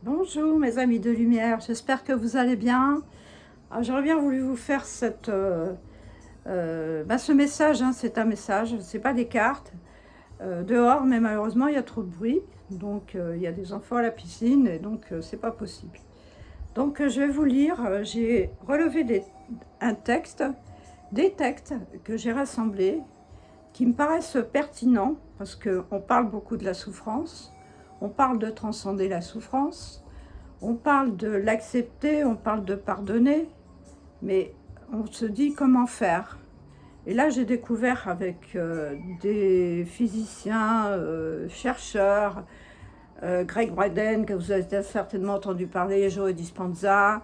Bonjour mes amis de lumière, j'espère que vous allez bien. J'aurais bien voulu vous faire ce message, hein, c'est un message, c'est pas des cartes. Dehors, mais malheureusement il y a trop de bruit, donc il y a des enfants à la piscine, et donc c'est pas possible. Donc je vais vous lire, j'ai relevé des textes que j'ai rassemblés, qui me paraissent pertinents, parce qu'on parle beaucoup de la souffrance, on parle de transcender la souffrance, on parle de l'accepter, on parle de pardonner, mais on se dit comment faire. Et là, j'ai découvert avec des physiciens, chercheurs, Greg Braden, que vous avez certainement entendu parler, Joe Dispenza,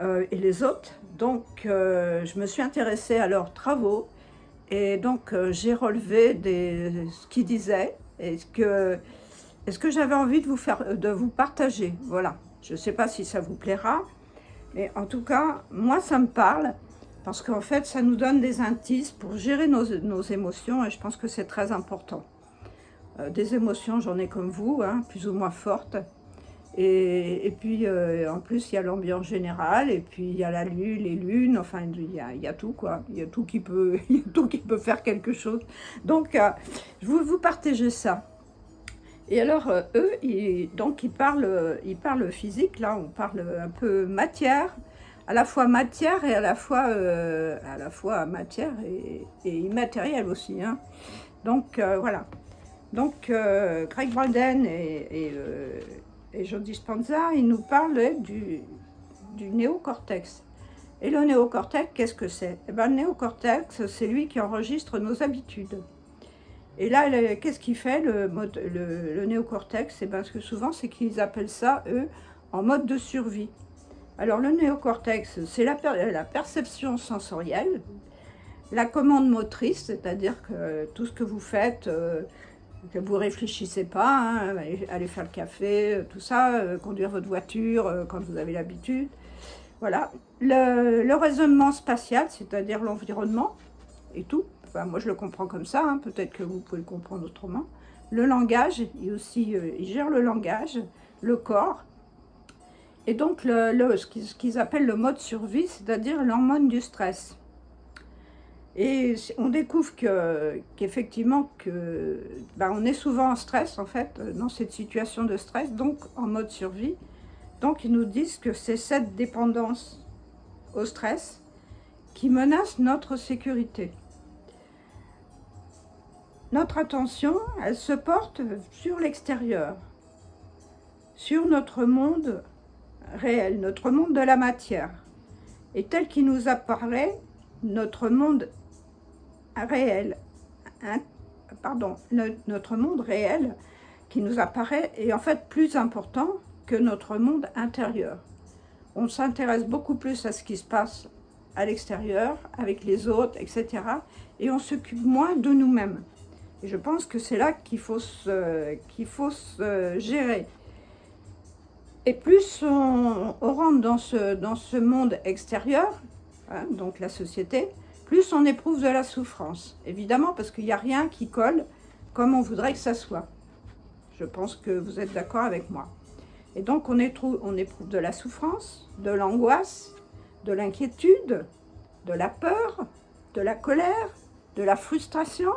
et les autres. Donc, je me suis intéressée à leurs travaux, et donc j'ai relevé ce qu'ils disaient, et ce que j'avais envie de vous partager. Voilà. Je ne sais pas si ça vous plaira, mais en tout cas, moi, ça me parle, parce qu'en fait, ça nous donne des indices pour gérer nos émotions, et je pense que c'est très important. Des émotions, j'en ai comme vous, hein, plus ou moins fortes. Et puis, en plus, il y a l'ambiance générale, et puis il y a la lune, les lunes, enfin, il y a tout, quoi. Il y a tout qui peut, il y a tout qui peut faire quelque chose. Donc, je veux vous partager ça. Et alors, eux, ils parlent physique, là, on parle un peu matière, à la fois matière et à la fois matière et immatériel aussi, hein. Donc, voilà. Donc, Greg Braden et Joe Dispenza, ils nous parlent du néocortex. Et le néocortex, qu'est-ce que c'est? Eh ben, le néocortex, c'est lui qui enregistre nos habitudes. Et là, qu'est-ce qu'il fait, le néocortex? Et bien, parce que souvent, c'est qu'ils appellent ça, eux, en mode de survie. Alors, le néocortex, c'est la perception sensorielle, la commande motrice, c'est-à-dire que tout ce que vous faites, que vous réfléchissez pas, hein, aller faire le café, tout ça, conduire votre voiture quand vous avez l'habitude. Voilà. Le raisonnement spatial, c'est-à-dire l'environnement et tout. Enfin, moi, je le comprends comme ça, hein, peut-être que vous pouvez le comprendre autrement. Le langage, il gère le langage, le corps. Et donc, ce qu'ils appellent le mode survie, c'est-à-dire l'hormone du stress. Et on découvre qu'effectivement, on est souvent en stress, en fait, dans cette situation de stress, donc en mode survie. Donc, ils nous disent que c'est cette dépendance au stress qui menace notre sécurité. Notre attention, elle se porte sur l'extérieur, sur notre monde réel, notre monde de la matière. Et tel qu'il nous apparaît, notre monde réel, notre monde réel qui nous apparaît est en fait plus important que notre monde intérieur. On s'intéresse beaucoup plus à ce qui se passe à l'extérieur, avec les autres, etc. Et on s'occupe moins de nous-mêmes. Et je pense que c'est là qu'il faut se gérer. Et plus on rentre dans ce monde extérieur, hein, donc la société, plus on éprouve de la souffrance. Évidemment, parce qu'il n'y a rien qui colle comme on voudrait que ça soit. Je pense que vous êtes d'accord avec moi. Et donc on éprouve de la souffrance, de l'angoisse, de l'inquiétude, de la peur, de la colère, de la frustration,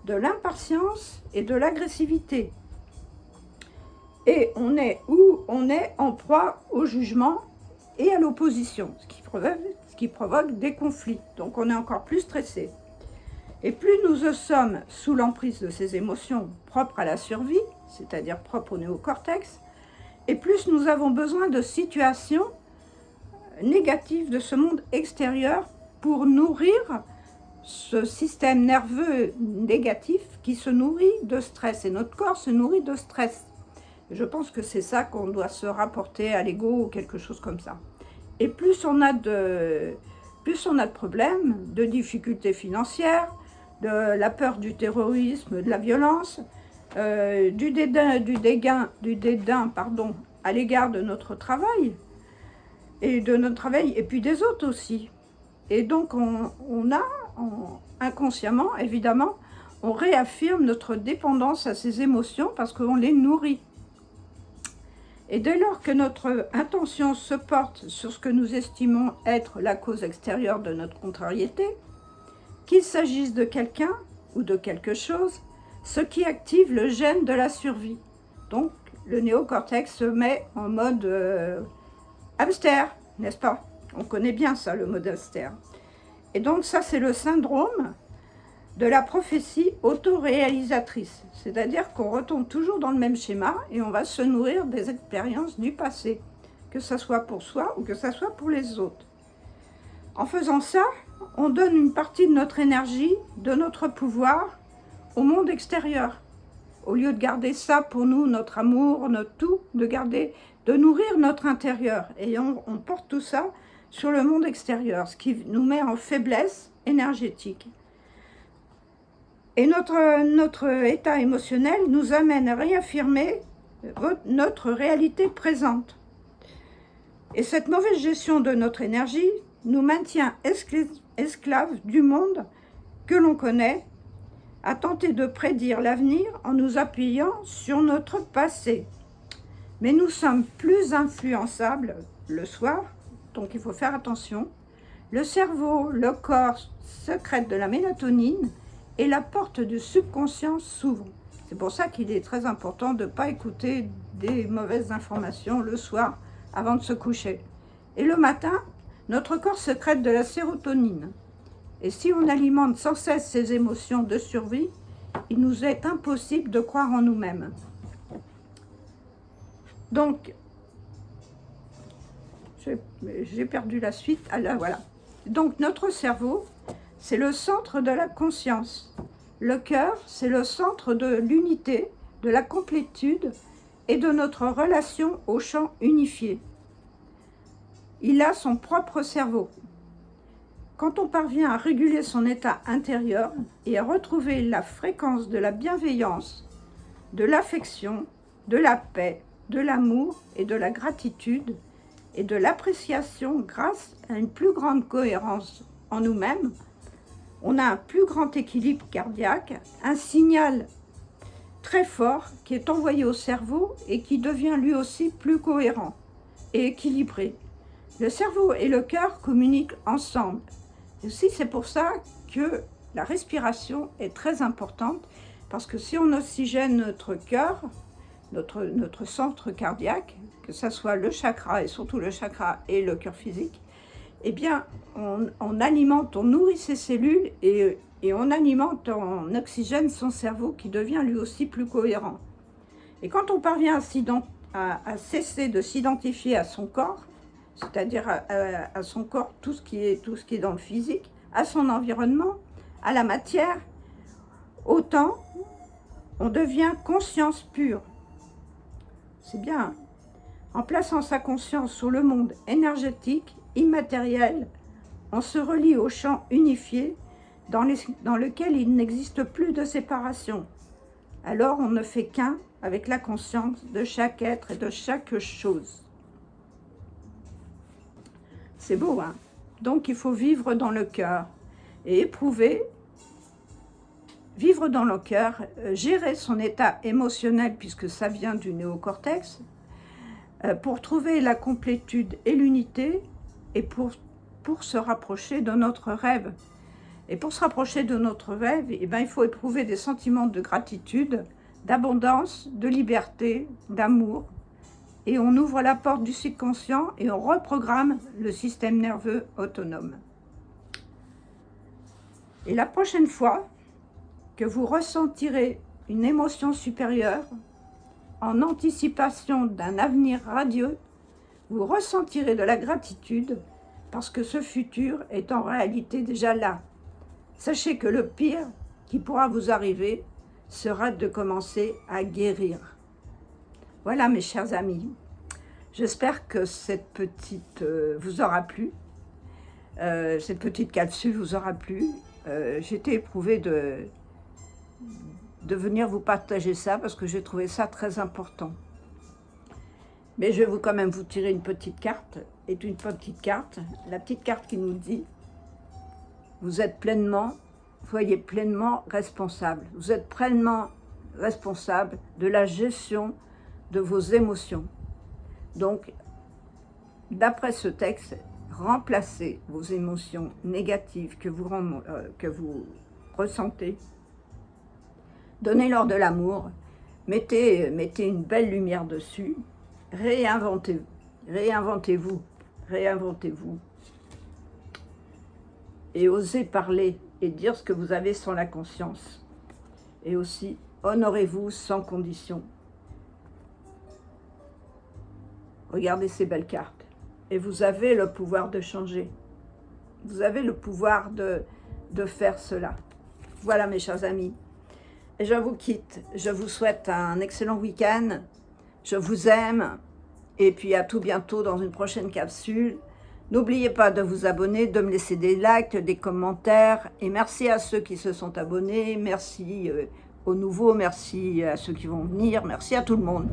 de l'impatience et de l'agressivité. Et on est en proie au jugement et à l'opposition, ce qui provoque des conflits. Donc on est encore plus stressé. Et plus nous sommes sous l'emprise de ces émotions propres à la survie, c'est-à-dire propres au néocortex, et plus nous avons besoin de situations négatives de ce monde extérieur pour nourrir ce système nerveux négatif qui se nourrit de stress. Et notre corps se nourrit de stress. Je pense que c'est ça qu'on doit se rapporter à l'ego ou quelque chose comme ça. Et plus on a de problèmes, de difficultés financières, de la peur du terrorisme, de la violence, du dédain à l'égard de notre travail, et puis des autres aussi. Et donc inconsciemment, évidemment, on réaffirme notre dépendance à ces émotions parce qu'on les nourrit. Et dès lors que notre intention se porte sur ce que nous estimons être la cause extérieure de notre contrariété, qu'il s'agisse de quelqu'un ou de quelque chose, ce qui active le gène de la survie. Donc, le néocortex se met en mode hamster, n'est-ce pas? On connaît bien ça, le mode hamster. Et donc, ça, c'est le syndrome de la prophétie autoréalisatrice. C'est-à-dire qu'on retombe toujours dans le même schéma et on va se nourrir des expériences du passé, que ce soit pour soi ou que ce soit pour les autres. En faisant ça, on donne une partie de notre énergie, de notre pouvoir, au monde extérieur. Au lieu de garder ça pour nous, notre amour, notre tout, de nourrir notre intérieur. Et on porte tout ça sur le monde extérieur, ce qui nous met en faiblesse énergétique. Et notre état émotionnel nous amène à réaffirmer notre réalité présente. Et cette mauvaise gestion de notre énergie nous maintient esclaves du monde que l'on connaît, à tenter de prédire l'avenir en nous appuyant sur notre passé. Mais nous sommes plus influençables le soir, donc il faut faire attention. Le cerveau, le corps sécrètent de la mélatonine et la porte du subconscient s'ouvre. C'est pour ça qu'il est très important de ne pas écouter des mauvaises informations le soir avant de se coucher. Et le matin, notre corps sécrète de la sérotonine. Et si on alimente sans cesse ces émotions de survie, il nous est impossible de croire en nous-mêmes. Donc, j'ai perdu la suite. Ah là, voilà. Donc, notre cerveau, c'est le centre de la conscience. Le cœur, c'est le centre de l'unité, de la complétude et de notre relation au champ unifié. Il a son propre cerveau. Quand on parvient à réguler son état intérieur et à retrouver la fréquence de la bienveillance, de l'affection, de la paix, de l'amour et de la gratitude et de l'appréciation grâce à une plus grande cohérence en nous-mêmes, on a un plus grand équilibre cardiaque, un signal très fort qui est envoyé au cerveau et qui devient lui aussi plus cohérent et équilibré. Le cerveau et le cœur communiquent ensemble. Et aussi, c'est pour ça que la respiration est très importante, parce que si on oxygène notre cœur, notre centre cardiaque, que ce soit le chakra, et surtout le chakra et le cœur physique, eh bien, on alimente, on nourrit ses cellules et on alimente en oxygène son cerveau qui devient lui aussi plus cohérent. Et quand on parvient à cesser de s'identifier à son corps, c'est-à-dire à son corps, tout ce qui est dans le physique, à son environnement, à la matière, autant on devient conscience pure. C'est bien. En plaçant sa conscience sur le monde énergétique, immatériel, on se relie au champ unifié dans lequel il n'existe plus de séparation. Alors on ne fait qu'un avec la conscience de chaque être et de chaque chose. C'est beau, hein? Donc il faut vivre dans le cœur et éprouver, vivre dans le cœur, gérer son état émotionnel puisque ça vient du néocortex, pour trouver la complétude et l'unité et pour se rapprocher de notre rêve. Et pour se rapprocher de notre rêve, eh bien, il faut éprouver des sentiments de gratitude, d'abondance, de liberté, d'amour. Et on ouvre la porte du subconscient et on reprogramme le système nerveux autonome. Et la prochaine fois que vous ressentirez une émotion supérieure, en anticipation d'un avenir radieux, vous ressentirez de la gratitude parce que ce futur est en réalité déjà là. Sachez que le pire qui pourra vous arriver sera de commencer à guérir. Voilà mes chers amis, j'espère que cette petite vous aura plu, cette petite capsule vous aura plu. J'ai été éprouvée de venir vous partager ça parce que j'ai trouvé ça très important. Mais je vais quand même vous tirer une petite carte, la petite carte qui nous dit vous êtes soyez pleinement responsable. Vous êtes pleinement responsable de la gestion de vos émotions. Donc, d'après ce texte, remplacez vos émotions négatives que vous ressentez. Donnez-leur de l'amour, mettez une belle lumière dessus, réinventez-vous, réinventez-vous, et osez parler et dire ce que vous avez sans la conscience. Et aussi, honorez-vous sans condition. Regardez ces belles cartes. Et vous avez le pouvoir de changer. Vous avez le pouvoir de faire cela. Voilà mes chers amis. Et je vous quitte. Je vous souhaite un excellent week-end. Je vous aime. Et puis à tout bientôt dans une prochaine capsule. N'oubliez pas de vous abonner, de me laisser des likes, des commentaires. Et merci à ceux qui se sont abonnés. Merci aux nouveaux. Merci à ceux qui vont venir. Merci à tout le monde.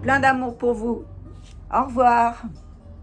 Plein d'amour pour vous. Au revoir.